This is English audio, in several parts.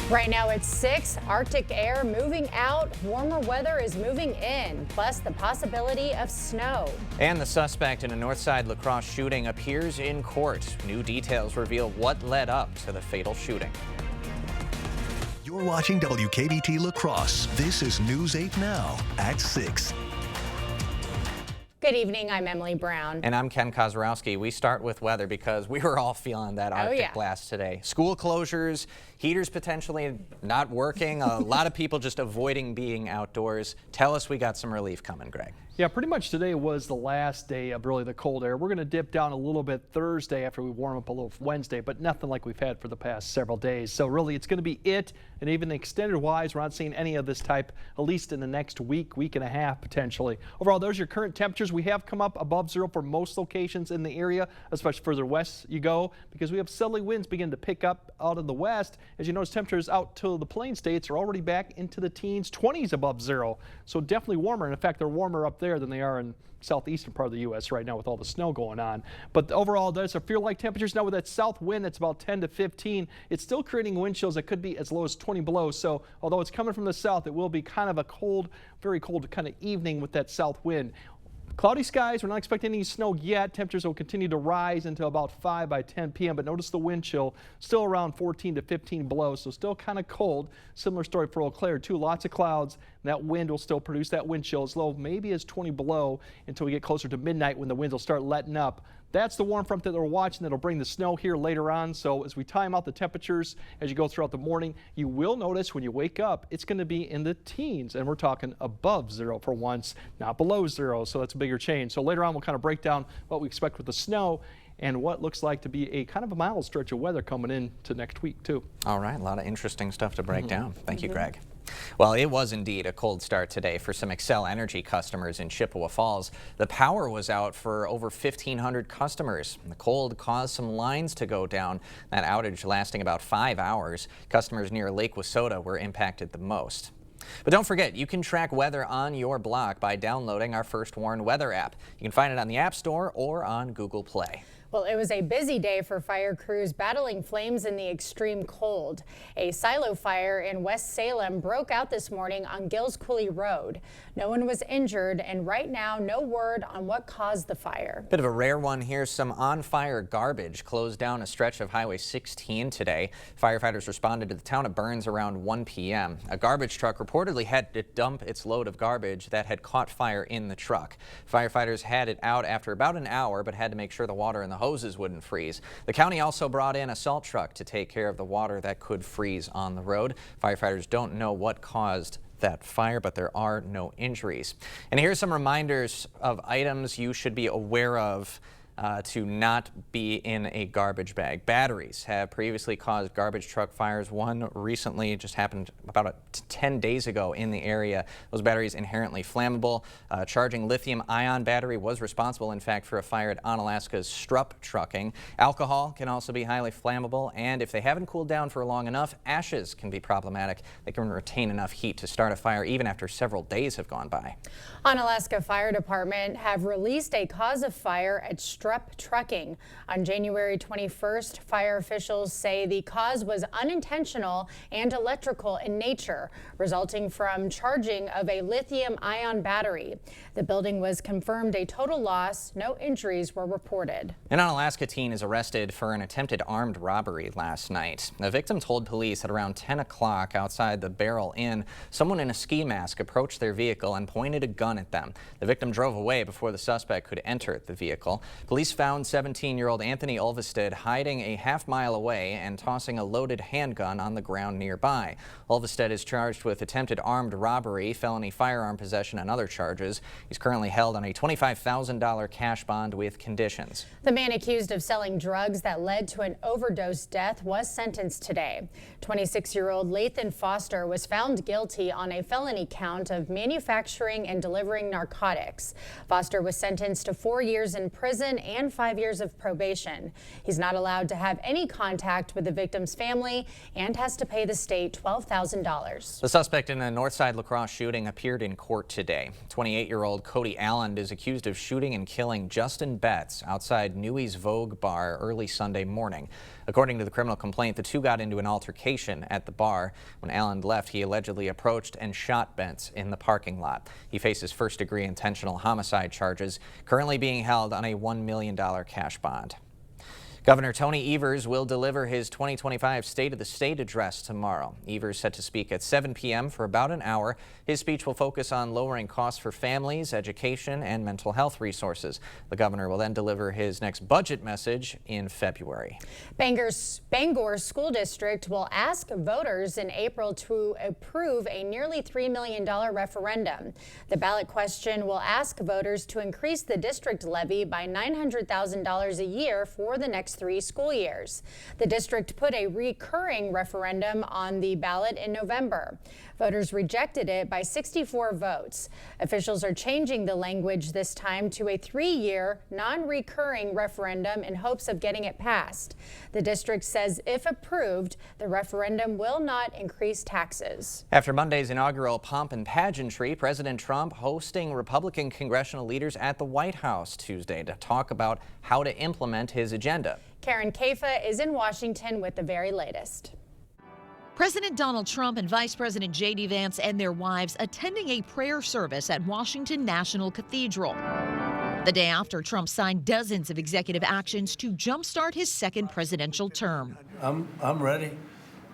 Right now it's 6. Arctic air moving out, warmer weather is moving in, plus the possibility of snow. And the suspect in a Northside La Crosse shooting appears in court. New details reveal what led up to the fatal shooting. You're watching WKBT La Crosse. This is News 8 Now at 6. Good evening, I'm Emily Brown. And I'm Ken Kozorowski. We start with weather because we were all feeling that Arctic blast today. School closures, heaters potentially not working, a lot of people just avoiding being outdoors. Tell us we got some relief coming, Greg. Yeah, pretty much today was the last day of really the cold air. We're going to dip down a little bit Thursday after we warm up a little Wednesday, but nothing like we've had for the past several days. So really it's going to be it, and even extended wise, we're not seeing any of this type, at least in the next week, week and a half potentially. Overall, those are your current temperatures. We have come up above zero for most locations in the area, especially further west you go, because we have southerly winds begin to pick up out of the west. As you notice, temperatures out to the plain states are already back into the teens, 20s above zero. So definitely warmer. And in fact, they're warmer up there than they are in southeastern part of the U.S. right now with all the snow going on. But overall, those are feel-like temperatures. Now with that south wind, it's about 10 to 15. It's still creating wind chills that could be as low as 20 below. So although it's coming from the south, it will be kind of a cold, very cold kind of evening with that south wind. Cloudy skies, we're not expecting any snow yet. Temperatures will continue to rise until about 5 by 10 p.m. But notice the wind chill still around 14 to 15 below, so still kind of cold. Similar story for Eau Claire too. Lots of clouds, and that wind will still produce that wind chill as low maybe as 20 below until we get closer to midnight when the winds will start letting up. That's the warm front that we're watching that'll bring the snow here later on. So as we time out the temperatures as you go throughout the morning, you will notice when you wake up, it's going to be in the teens. And we're talking above zero for once, not below zero. So that's a bigger change. So later on, we'll kind of break down what we expect with the snow and what looks like to be a kind of a mild stretch of weather coming into next week, too. All right, a lot of interesting stuff to break down. Thank you, Greg. Well, it was indeed a cold start today for some Xcel Energy customers in Chippewa Falls. The power was out for over 1,500 customers. The cold caused some lines to go down, that outage lasting about 5 hours. Customers near Lake Wissota were impacted the most. But don't forget, you can track weather on your block by downloading our First Warn weather app. You can find it on the App Store or on Google Play. Well, it was a busy day for fire crews battling flames in the extreme cold. A silo fire in West Salem broke out this morning on Gills Coulee Road. No one was injured, and right now, no word on what caused the fire. Bit of a rare one here. Some on-fire garbage closed down a stretch of Highway 16 today. Firefighters responded to the town of Burns around 1 p.m. A garbage truck reportedly had to dump its load of garbage that had caught fire in the truck. Firefighters had it out after about an hour, but had to make sure the water in the hoses wouldn't freeze. The county also brought in a salt truck to take care of the water that could freeze on the road. Firefighters don't know what caused that fire, but there are no injuries. And here's some reminders of items you should be aware of to not be in a garbage bag. Batteries have previously caused garbage truck fires. One recently just happened about 10 days ago in the area. Those batteries inherently flammable. Charging lithium-ion battery was responsible, in fact, for a fire at Onalaska's Strupp Trucking. Alcohol can also be highly flammable, and if they haven't cooled down for long enough, ashes can be problematic. They can retain enough heat to start a fire even after several days have gone by. Onalaska Fire Department have released a cause of fire at Strupp Trucking. On January 21st, fire officials say the cause was unintentional and electrical in nature, resulting from charging of a lithium-ion battery. The building was confirmed a total loss. No injuries were reported. An Onalaska teen is arrested for an attempted armed robbery last night. The victim told police at around 10 o'clock outside the Barrel Inn, someone in a ski mask approached their vehicle and pointed a gun at them. The victim drove away before the suspect could enter the vehicle. Police found 17-year-old Anthony Ulvested hiding a half-mile away and tossing a loaded handgun on the ground nearby. Ulvested is charged with attempted armed robbery, felony firearm possession, and other charges. He's currently held on a $25,000 cash bond with conditions. The man accused of selling drugs that led to an overdose death was sentenced today. 26-year-old Lathan Foster was found guilty on a felony count of manufacturing and delivering narcotics. Foster was sentenced to 4 years in prison and 5 years of probation. He's not allowed to have any contact with the victim's family and has to pay the state $12,000. The suspect in the Northside La Crosse shooting appeared in court today. 28-year-old Cody Allen is accused of shooting and killing Justin Betts outside Newey's Vogue bar early Sunday morning. According to the criminal complaint, the two got into an altercation at the bar. When Allen left, he allegedly approached and shot Bentz in the parking lot. He faces first-degree intentional homicide charges, currently being held on a $1 million cash bond. Governor Tony Evers will deliver his 2025 State of the State address tomorrow. Evers set to speak at 7 p.m. for about an hour. His speech will focus on lowering costs for families, education, and mental health resources. The governor will then deliver his next budget message in February. Bangor School District will ask voters in April to approve a nearly $3 million referendum. The ballot question will ask voters to increase the district levy by $900,000 a year for the next 3 school years. The district put a recurring referendum on the ballot in November. Voters rejected it by 64 votes. Officials are changing the language this time to a 3-year, non-recurring referendum in hopes of getting it passed. The district says if approved, the referendum will not increase taxes. After Monday's inaugural pomp and pageantry, President Trump hosting Republican congressional leaders at the White House Tuesday to talk about how to implement his agenda. Karen Caifa is in Washington with the very latest. President Donald Trump and Vice President J.D. Vance and their wives attending a prayer service at Washington National Cathedral. The day after Trump signed dozens of executive actions to jumpstart his second presidential term. I'm ready.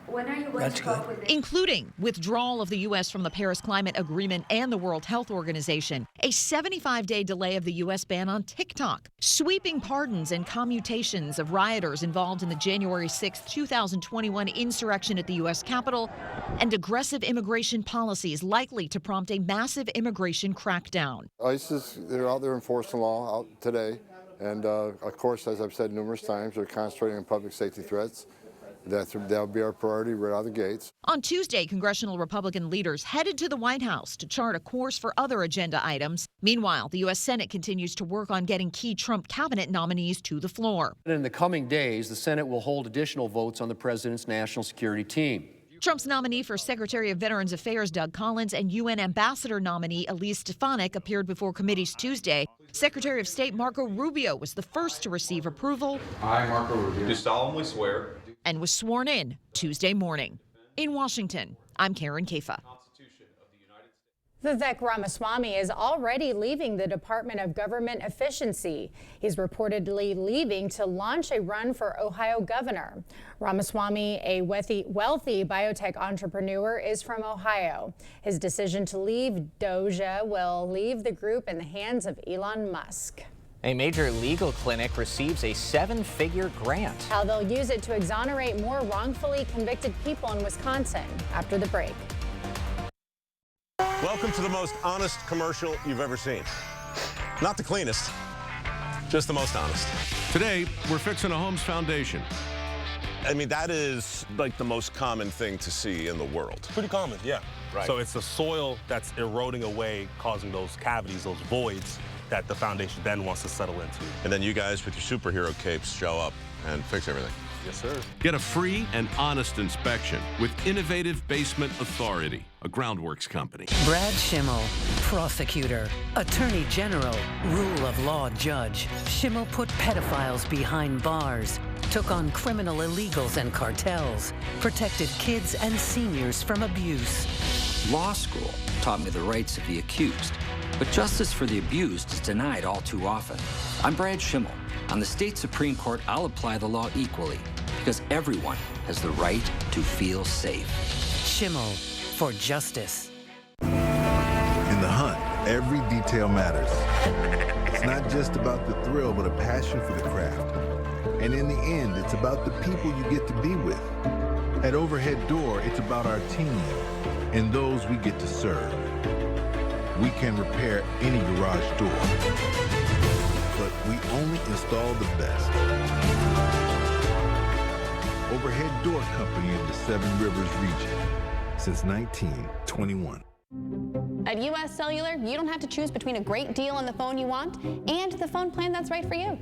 When are you going to talk with including withdrawal of the U.S. from the Paris Climate Agreement and the World Health Organization, a 75-day delay of the U.S. ban on TikTok, sweeping pardons and commutations of rioters involved in the January 6, 2021 insurrection at the U.S. Capitol, and aggressive immigration policies likely to prompt a massive immigration crackdown. ISIS, they're out there enforcing law out today, and of course, as I've said numerous times, they're concentrating on public safety threats. That'll be our priority right out of the gates. On Tuesday, congressional Republican leaders headed to the White House to chart a course for other agenda items. Meanwhile, the U.S. Senate continues to work on getting key Trump cabinet nominees to the floor. In the coming days, the Senate will hold additional votes on the president's national security team. Trump's nominee for Secretary of Veterans Affairs, Doug Collins, and UN Ambassador nominee Elise Stefanik appeared before committees Tuesday. Secretary of State Marco Rubio was the first to receive approval. I, Marco Rubio, do solemnly swear. And was sworn in Tuesday morning. In Washington, I'm Karen Caifa. Vivek Ramaswamy is already leaving the Department of Government Efficiency. He's reportedly leaving to launch a run for Ohio governor. Ramaswamy, a wealthy biotech entrepreneur, is from Ohio. His decision to leave DOJ will leave the group in the hands of Elon Musk. A major legal clinic receives a 7-figure grant. How they'll use it to exonerate more wrongfully convicted people in Wisconsin after the break. Welcome to the most honest commercial you've ever seen. Not the cleanest, just the most honest. Today, we're fixing a home's foundation. I mean, that is like the most common thing to see in the world. Pretty common, yeah. Right. So it's the soil that's eroding away, causing those cavities, those voids that the foundation then wants to settle into. And then you guys with your superhero capes show up and fix everything. Yes, sir. Get a free and honest inspection with Innovative Basement Authority, a Groundworks company. Brad Schimmel, prosecutor, attorney general, rule of law judge. Schimmel put pedophiles behind bars, took on criminal illegals and cartels, protected kids and seniors from abuse. Law school taught me the rights of the accused, but justice for the abused is denied all too often. I'm Brad Schimmel. On the state Supreme Court, I'll apply the law equally because everyone has the right to feel safe. Schimmel, for justice. In the hunt, every detail matters. It's not just about the thrill, but a passion for the craft. And in the end, it's about the people you get to be with. At Overhead Door, it's about our team and those we get to serve. We can repair any garage door, but we only install the best. Overhead Door Company of the Seven Rivers region since 1921. At US Cellular, you don't have to choose between a great deal on the phone you want and the phone plan that's right for you.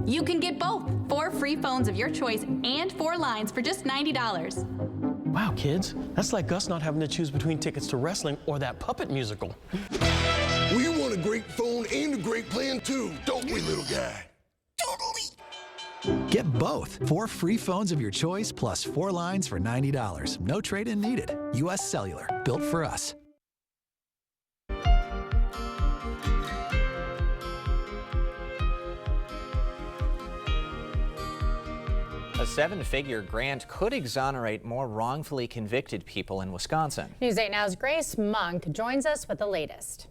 You can get both. 4 free phones of your choice and 4 lines for just $90. Wow, kids, that's like us not having to choose between tickets to wrestling or that puppet musical. We want a great phone and a great plan too, don't we, little guy? Totally. Get both. 4 free phones of your choice plus 4 lines for $90. No trade-in needed. U.S. Cellular. Built for us. A 7-figure grant could exonerate more wrongfully convicted people in Wisconsin. News 8 Now's Grace Monk joins us with the latest.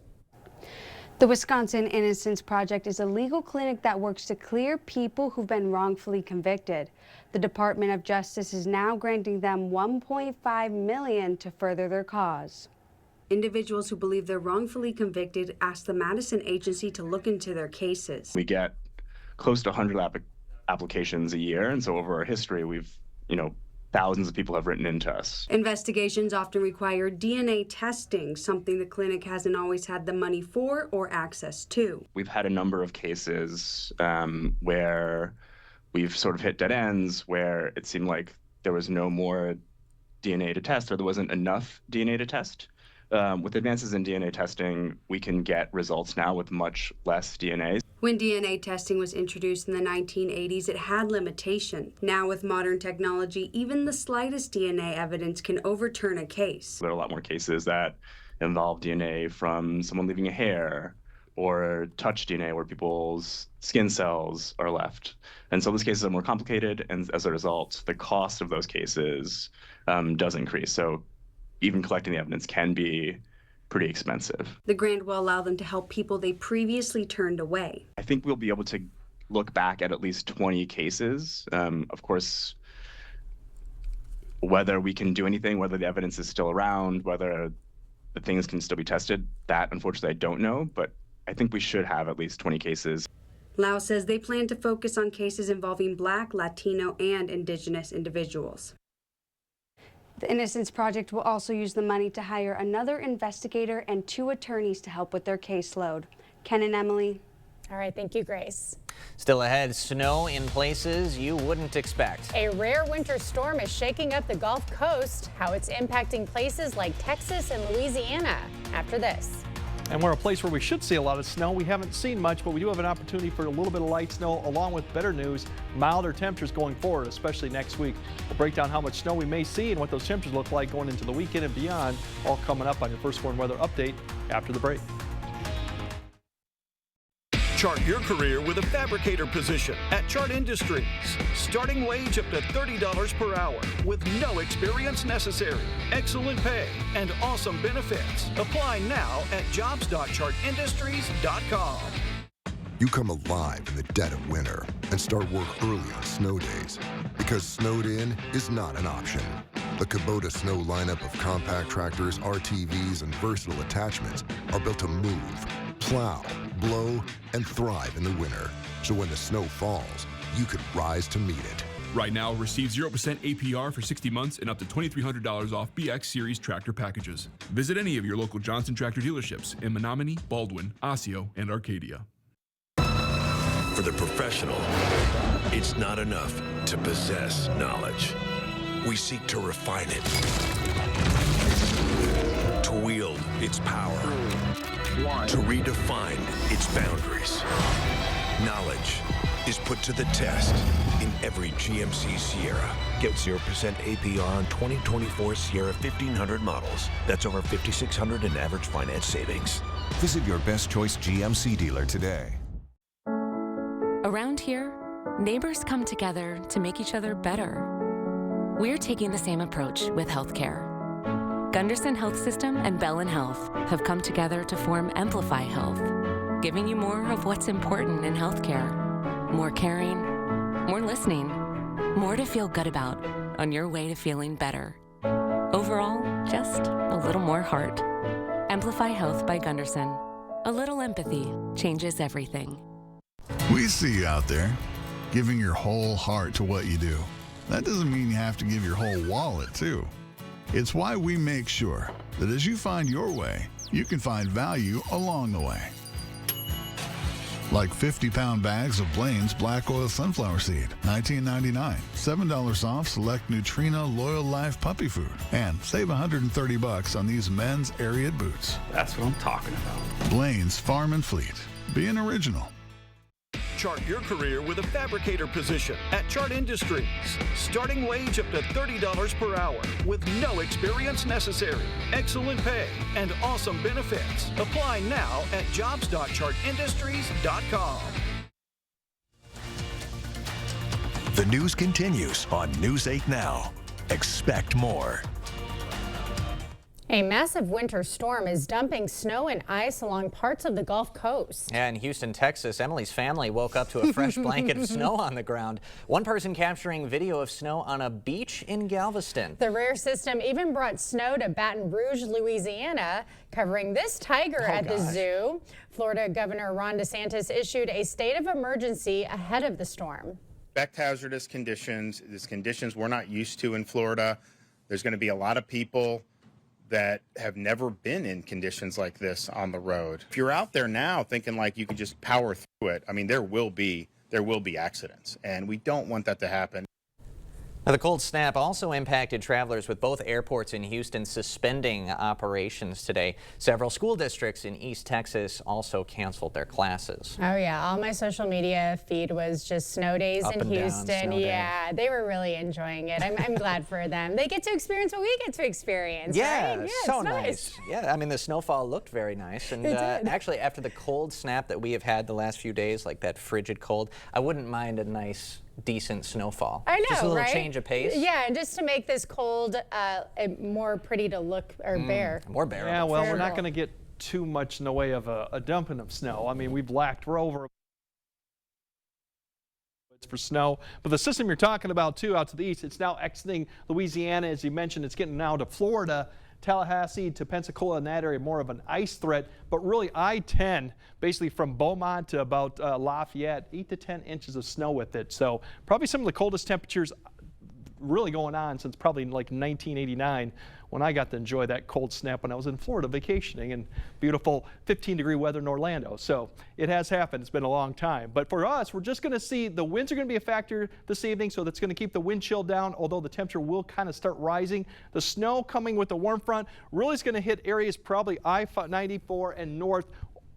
The Wisconsin Innocence Project is a legal clinic that works to clear people who've been wrongfully convicted. The Department of Justice is now granting them $1.5 million to further their cause. Individuals who believe they're wrongfully convicted ask the Madison Agency to look into their cases. We get close to 100 applications a year, and so over our history, we've, thousands of people have written into us. Investigations often require DNA testing, something the clinic hasn't always had the money for or access to. We've had a number of cases where we've sort of hit dead ends, where it seemed like there was no more DNA to test, or there wasn't enough DNA to test. With advances in DNA testing, we can get results now with much less DNA. When DNA testing was introduced in the 1980s, it had limitations. Now with modern technology, even the slightest DNA evidence can overturn a case. There are a lot more cases that involve DNA from someone leaving a hair, or touch DNA where people's skin cells are left. And so those cases are more complicated, and as a result, the cost of those cases does increase. So even collecting the evidence can be pretty expensive. The grant will allow them to help people they previously turned away. I think we'll be able to look back at least 20 cases. Of course, whether we can do anything, whether the evidence is still around, whether the things can still be tested, that unfortunately I don't know, but I think we should have at least 20 cases. Lau says they plan to focus on cases involving Black, Latino, and Indigenous individuals. The Innocence Project will also use the money to hire another investigator and 2 attorneys to help with their caseload. Ken and Emily. All right, thank you, Grace. Still ahead, snow in places you wouldn't expect. A rare winter storm is shaking up the Gulf Coast, how it's impacting places like Texas and Louisiana. After this. And we're a place where we should see a lot of snow. We haven't seen much, but we do have an opportunity for a little bit of light snow, along with better news, milder temperatures going forward, especially next week. We'll break down how much snow we may see and what those temperatures look like going into the weekend and beyond, all coming up on your First Warn Weather Update after the break. Chart your career with a fabricator position at Chart Industries. Starting wage up to $30 per hour with no experience necessary. Excellent pay and awesome benefits. Apply now at jobs.chartindustries.com. You come alive in the dead of winter and start work early on snow days, because snowed in is not an option. The Kubota Snow lineup of compact tractors, RTVs, and versatile attachments are built to move, plow, blow, and thrive in the winter. So when the snow falls, you can rise to meet it. Right now, receive 0% APR for 60 months and up to $2,300 off BX Series tractor packages. Visit any of your local Johnson Tractor dealerships in Menominee, Baldwin, Osseo, and Arcadia. For the professional, it's not enough to possess knowledge. We seek to refine it, to wield its power, to redefine its boundaries. Knowledge is put to the test in every GMC Sierra. Get 0% APR on 2024 Sierra 1500 models. That's over $5,600 in average finance savings. Visit your best choice GMC dealer today. Around here, neighbors come together to make each other better. We're taking the same approach with healthcare. Gunderson Health System and Bellin Health have come together to form Amplify Health, giving you more of what's important in healthcare. More caring, more listening, more to feel good about on your way to feeling better. Overall, just a little more heart. Amplify Health by Gunderson. A little empathy changes everything. We see you out there, giving your whole heart to what you do. That doesn't mean you have to give your whole wallet, too. It's why we make sure that as you find your way, you can find value along the way. Like 50-pound bags of Blaine's Black Oil Sunflower Seed, $19.99. $7 off select Neutrino Loyal Life puppy food. And save $130 on these men's Ariat boots. That's what I'm talking about. Blaine's Farm and Fleet. Be an original. Jumpstart your career with a fabricator position at Chart Industries. Starting wage up to $30 per hour with no experience necessary. Excellent pay and awesome benefits. Apply now at jobs.chartindustries.com. The news continues on News 8 Now. Expect more. A massive winter storm is dumping snow and ice along parts of the Gulf Coast. Yeah, in Houston, Texas, Emily's family woke up to a fresh blanket of snow on the ground. One person capturing video of snow on a beach in Galveston. The rare system even brought snow to Baton Rouge, Louisiana, covering this tiger at the zoo. Florida Governor Ron DeSantis issued a state of emergency ahead of the storm. Expect hazardous conditions. These conditions we're not used to in Florida. There's going to be a lot of people that have never been in conditions like this on the road. If you're out there now thinking like you can just power through it, I mean, there will be accidents, and we don't want that to happen. Now, the cold snap also impacted travelers, with both airports in Houston suspending operations today. Several school districts in East Texas also canceled their classes. Oh yeah, all my social media feed was just snow days in Houston. Yeah, they were really enjoying it. I'm glad for them. They get to experience what we get to experience. Yeah, right? so nice. Yeah, I mean, the snowfall looked very nice. And actually, after the cold snap that we have had the last few days, like that frigid cold, I wouldn't mind a nice, decent snowfall. I know, just a little right? change of pace. Yeah, and just to make this cold more pretty to look or bear. More bearable. Yeah, well, we're not going to get too much in the way of a dumping of snow. I mean, we're over for snow, but the system you're talking about too out to the east, it's now exiting Louisiana. As you mentioned, it's getting now to Florida. Tallahassee to Pensacola, in that area, more of an ice threat, but really I-10, basically from Beaumont to about Lafayette, 8 to 10 inches of snow with it. So probably some of the coldest temperatures really going on since probably like 1989, when I got to enjoy that cold snap when I was in Florida vacationing in beautiful 15-degree weather in Orlando. So it has happened. It's been a long time. But for us, we're just going to see the winds are going to be a factor this evening, so that's going to keep the wind chill down, although the temperature will kind of start rising. The snow coming with the warm front really is going to hit areas probably I-94 and north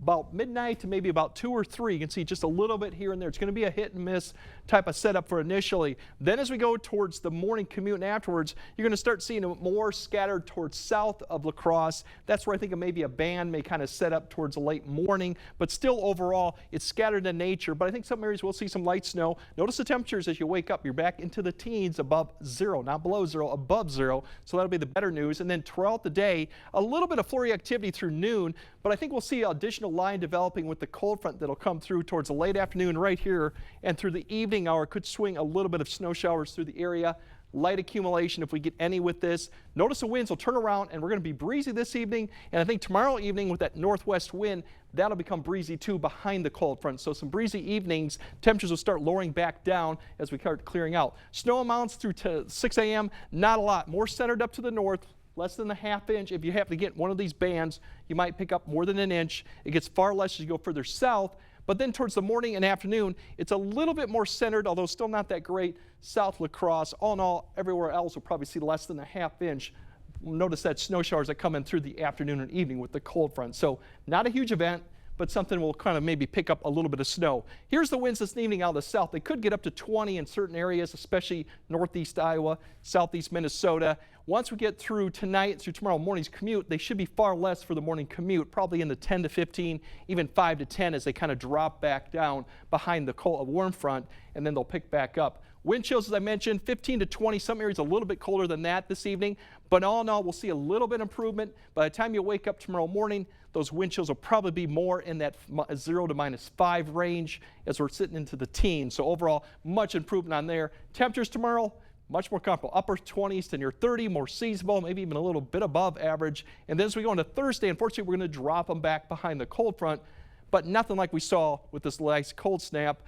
about midnight to maybe about 2 or 3. You can see just a little bit here and there. It's going to be a hit and miss type of setup for initially. Then as we go towards the morning commute and afterwards, you're going to start seeing it more scattered towards south of La Crosse. That's where I think maybe a band may kind of set up towards the late morning, but still overall it's scattered in nature. But I think some areas will see some light snow. Notice the temperatures as you wake up. You're back into the teens, above zero, not below zero, above zero. So that'll be the better news. And then throughout the day, a little bit of flurry activity through noon, but I think we'll see additional line developing with the cold front that'll come through towards the late afternoon right here, and through the evening hour could swing a little bit of snow showers through the area. Light accumulation if we get any with this. Notice the winds will turn around and we're going to be breezy this evening, and I think tomorrow evening with that northwest wind, that'll become breezy too behind the cold front. So some breezy evenings. Temperatures will start lowering back down as we start clearing out. Snow amounts through to 6 a.m. Not a lot. More centered up to the north. Less than a ½ inch. If you have to get one of these bands, you might pick up more than an inch. It gets far less as you go further south, but then towards the morning and afternoon, it's a little bit more centered, although still not that great. South La Crosse, all in all, everywhere else will probably see less than a ½ inch. Notice that snow showers that come in through the afternoon and evening with the cold front. So not a huge event, but something will kind of maybe pick up a little bit of snow. Here's the winds this evening out of the south. They could get up to 20 in certain areas, especially northeast Iowa, southeast Minnesota. Once we get through tonight, through tomorrow morning's commute, they should be far less for the morning commute, probably in the 10 to 15, even 5 to 10 as they kind of drop back down behind the cold, warm front, and then they'll pick back up. Wind chills, as I mentioned, 15 to 20. Some areas a little bit colder than that this evening, but all in all, we'll see a little bit improvement. By the time you wake up tomorrow morning, those wind chills will probably be more in that 0 to -5 range as we're sitting into the teens. So overall, much improvement on there. Temperatures tomorrow, much more comfortable. Upper 20s to near 30, more seasonable, maybe even a little bit above average. And then as we go into Thursday, unfortunately, we're going to drop them back behind the cold front, but nothing like we saw with this last cold snap.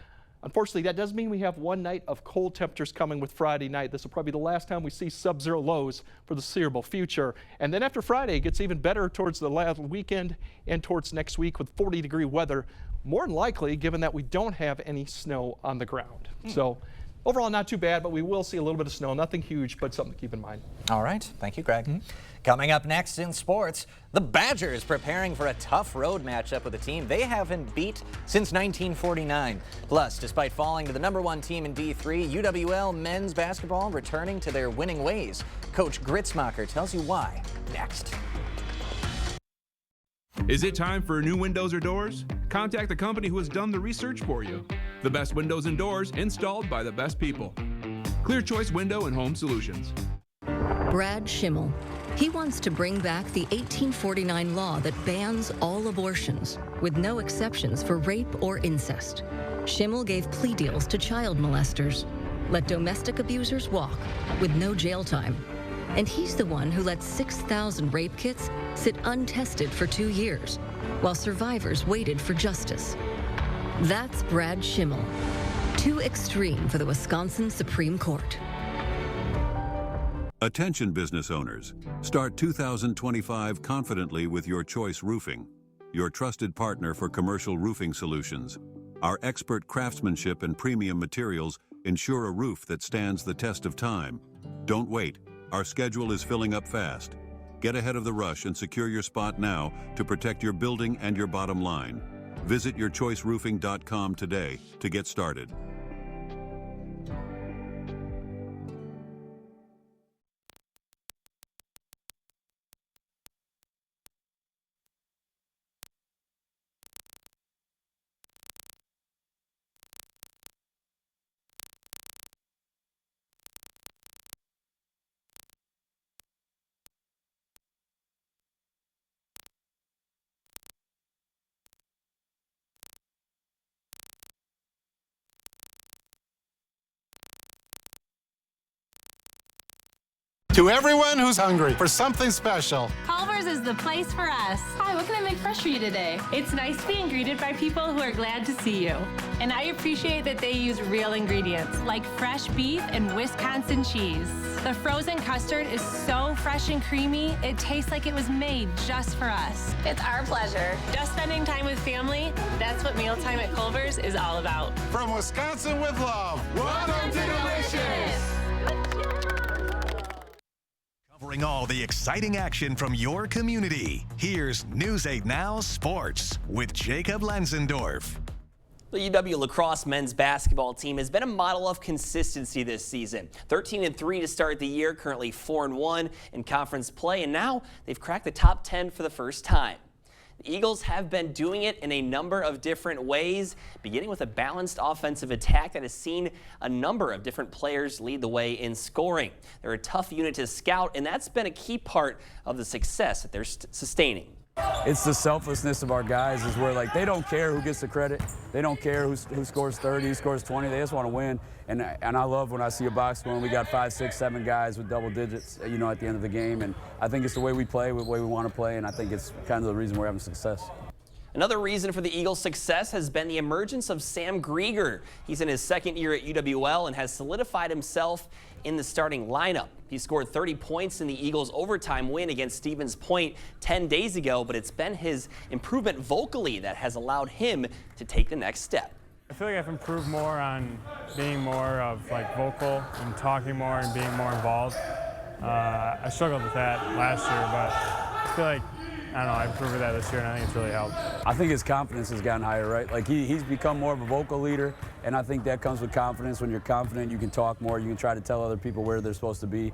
Unfortunately, that does mean we have one night of cold temperatures coming with Friday night. This will probably be the last time we see sub-zero lows for the foreseeable future. And then after Friday, it gets even better towards the last weekend and towards next week with 40-degree weather, more than likely, given that we don't have any snow on the ground. So Overall, not too bad, but we will see a little bit of snow. Nothing huge, but something to keep in mind. All right. Thank you, Greg. Coming up next in sports, the Badgers preparing for a tough road matchup with a team they haven't beat since 1949. Plus, despite falling to the #1 team in D3, UWL men's basketball returning to their winning ways. Coach Gritzmacher tells you why next. Is it time for new windows or doors? Contact the company who has done the research for you. The best windows and doors installed by the best people. Clear Choice Window and Home Solutions. Brad Schimmel. He wants to bring back the 1849 law that bans all abortions, with no exceptions for rape or incest. Schimmel gave plea deals to child molesters, let domestic abusers walk, with no jail time. And he's the one who let 6,000 rape kits sit untested for 2 years, while survivors waited for justice. That's Brad Schimmel. Too extreme for the Wisconsin Supreme Court. Attention business owners. Start 2025 confidently with Your Choice Roofing, your trusted partner for commercial roofing solutions. Our expert craftsmanship and premium materials ensure a roof that stands the test of time. Don't wait. Our schedule is filling up fast. Get ahead of the rush and secure your spot now to protect your building and your bottom line. Visit yourchoiceroofing.com today to get started. To everyone who's hungry for something special, Culver's is the place for us. Hi, what can I make fresh for you today? It's nice to be greeted by people who are glad to see you. And I appreciate that they use real ingredients, like fresh beef and Wisconsin cheese. The frozen custard is so fresh and creamy, it tastes like it was made just for us. It's our pleasure. Just spending time with family, that's what mealtime at Culver's is all about. from Wisconsin with love, welcome to Delicious! Covering all the exciting action from your community. Here's News 8 Now Sports with Jacob Lenzendorf. The UW La Crosse men's basketball team has been a model of consistency this season. 13-3 to start the year, currently 4-1 in conference play, and now they've cracked the top 10 for the first time. The Eagles have been doing it in a number of different ways, beginning with a balanced offensive attack that has seen a number of different players lead the way in scoring. They're a tough unit to scout, and that's been a key part of the success that they're sustaining. It's the selflessness of our guys is where, like, they don't care who gets the credit. They don't care who scores 30, who scores 20. They just want to win. And I love when I see a box score and we got 5, 6, 7 guys with double digits, you know, at the end of the game. And I think it's the way we play, the way we want to play, and I think it's kind of the reason we're having success. Another reason for the Eagles' success has been the emergence of Sam Grieger. He's in his second year at UWL and has solidified himself in the starting lineup. He scored 30 points in the Eagles' overtime win against Stevens Point 10 days ago, but it's been his improvement vocally that has allowed him to take the next step. I feel like I've improved more on being more of vocal and talking more and being more involved. I struggled with that last year, but I feel like I improved with that this year, and I think it's really helped. I think his confidence has gotten higher, right? Like he's become more of a vocal leader, and I think that comes with confidence. When you're confident, you can talk more. You can try to tell other people where they're supposed to be.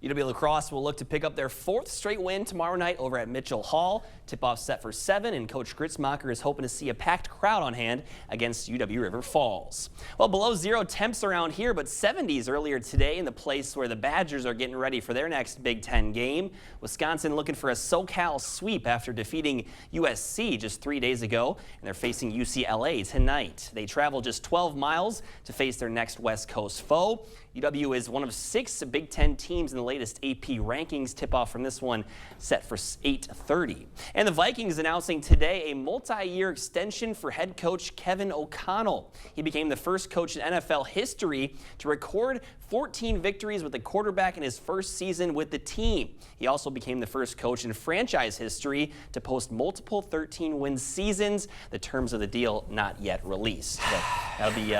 UW La Crosse will look to pick up their 4th straight win tomorrow night over at Mitchell Hall. Tip-off set for 7, and Coach Gritzmacher is hoping to see a packed crowd on hand against UW River Falls. Well, below 0 temps around here, but 70s earlier today in the place where the Badgers are getting ready for their next Big Ten game. Wisconsin looking for a SoCal sweep after defeating USC just 3 days ago, and they're facing UCLA tonight. They travel just 12 miles to face their next West Coast foe. UW is one of 6 Big Ten teams in the latest AP rankings. Tip-off from this one set for 8:30. And the Vikings announcing today a multi-year extension for head coach Kevin O'Connell. He became the first coach in NFL history to record 14 victories with the quarterback in his first season with the team. He also became the first coach in franchise history to post multiple 13-win seasons. The terms of the deal not yet released. But that'll be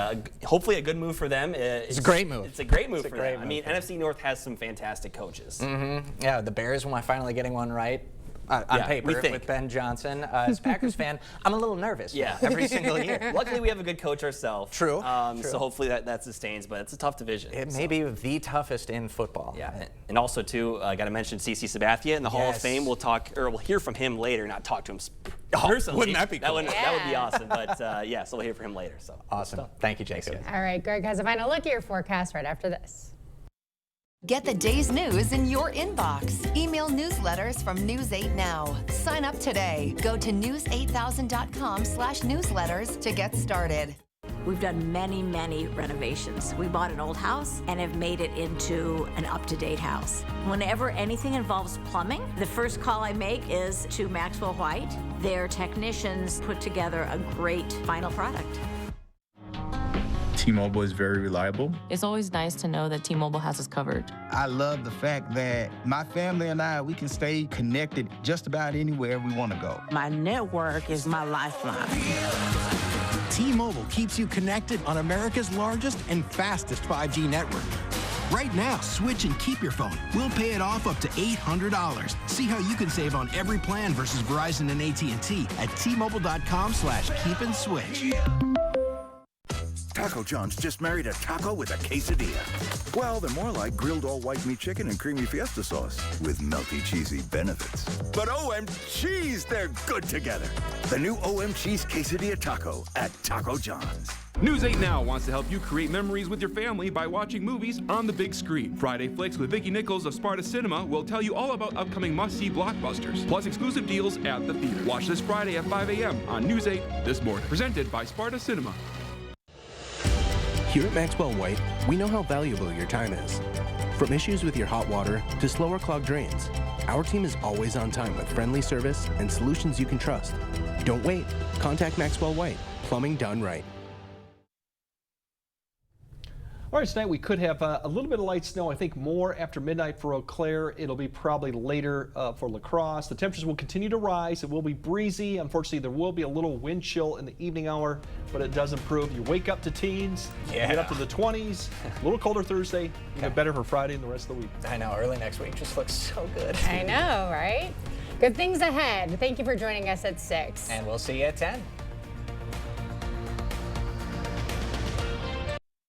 hopefully a good move for them. It's a great move. It's a great move for them. I mean, NFC North has some fantastic coaches. Yeah, the Bears finally getting one right. On paper with Ben Johnson. As a Packers fan, I'm a little nervous every single year. Luckily, we have a good coach ourselves. True. So hopefully that sustains, but it's a tough division. It may be the toughest in football. Yeah, and also, too, got to mention CeCe Sabathia in the Hall of Fame. We'll hear from him later, not talk to him personally. Wouldn't that be cool? That would be awesome, but so we'll hear from him later. So awesome. Thank you, Jacob. All right, Greg has a final look at your forecast right after this. Get the day's news in your inbox. Email newsletters from News 8 Now. Sign up today. Go to news8000.com/newsletters to get started. We've done many, many renovations. We bought an old house and have made it into an up-to-date house. Whenever anything involves plumbing, the first call I make is to Maxwell White. Their technicians put together a great final product. T-Mobile is very reliable. It's always nice to know that T-Mobile has us covered. I love the fact that my family and we can stay connected just about anywhere we want to go. My network is my lifeline. T-Mobile keeps you connected on America's largest and fastest 5G network. Right now, switch and keep your phone. We'll pay it off up to $800. See how you can save on every plan versus Verizon and AT&T at T-Mobile.com/keep-and-switch. Taco John's just married a taco with a quesadilla. Well, they're more like grilled all-white meat chicken and creamy fiesta sauce with melty, cheesy benefits. But OMG's, they're good together. The new OM Cheese Quesadilla Taco at Taco John's. News 8 Now wants to help you create memories with your family by watching movies on the big screen. Friday Flicks with Vicki Nichols of Sparta Cinema will tell you all about upcoming must-see blockbusters, plus exclusive deals at the theater. Watch this Friday at 5 a.m. on News 8 This Morning. Presented by Sparta Cinema. Here at Maxwell White, we know how valuable your time is. From issues with your hot water to slower clogged drains, our team is always on time with friendly service and solutions you can trust. Don't wait. Contact Maxwell White. Plumbing done right. All right, tonight we could have a little bit of light snow. I think more after midnight for Eau Claire. It'll be probably later for La Crosse. The temperatures will continue to rise. It will be breezy. Unfortunately, there will be a little wind chill in the evening hour, but it does improve. You wake up to teens, get up to the 20s. A little colder Thursday, even better for Friday and the rest of the week. I know, early next week just looks so good. I know, right? Good things ahead. Thank you for joining us at 6. And we'll see you at 10.